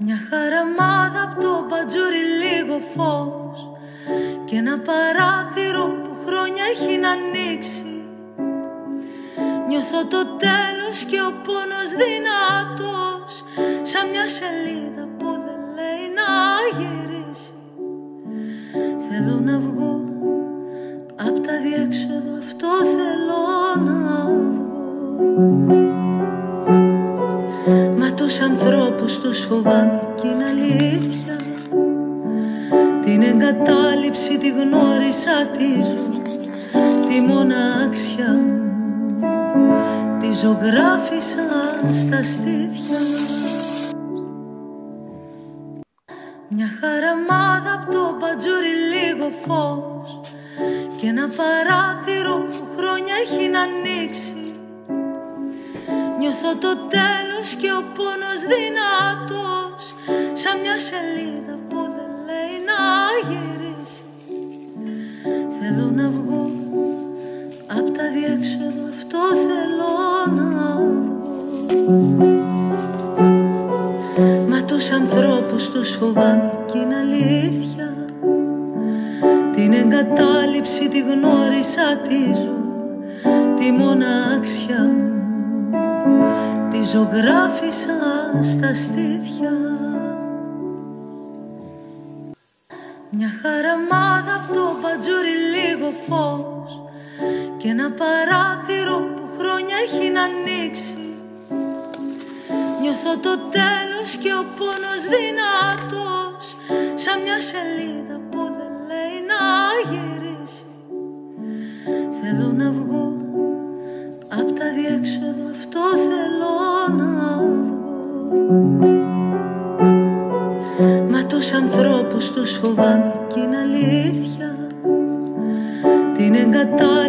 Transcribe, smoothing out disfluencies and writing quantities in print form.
Μια χαραμάδα απ' το μπατζούρι, λίγο φως και ένα παράθυρο που χρόνια έχει να ανοίξει. Νιώθω το τέλος και ο πόνος δυνατός, σαν μια σελίδα που δεν λέει να γυρίσει. Θέλω να βγω απ' τα διέξοδο, αυτό θέλω να βγω. Μα τους ανθρώπους τους φοβάμαι κι είναι αλήθεια. Την εγκατάλειψη τη γνώρισα, τη ζω, τη μοναξιά μου τη ζωγράφισα στα στήθια. Μια χαραμάδα απ' το μπατζούρι, λίγο φως και ένα παράθυρο που χρόνια έχει να ανοίξει. Νιώθω το τέλος και ο πόνος δυνατός, σαν μια σελίδα που δεν λέει να γυρίσει. Θέλω να βγω απ' τα διέξοδο, αυτό θέλω να βγω. Μα τους ανθρώπους τους φοβάμαι κι είναι αλήθεια. Την εγκατάλειψη τη γνώρισα, τη ζω, τη μοναξιά μου τη ζωγράφισα στα στήθια. Μια χαραμάδα απ' το μπατζούρι, λίγο φως και ένα παράθυρο που χρόνια έχει να ανοίξει. Νιώθω το τέλος και ο πόνος δυνατός, σαν μια σελίδα που δεν λέει να γυρίσει. Θέλω να βγω απ' τα διέξοδο, αυτό θέλω να βγω. Μα τους ανθρώπους τους φοβάμαι κι είναι αλήθεια. Την εγκατάλειψη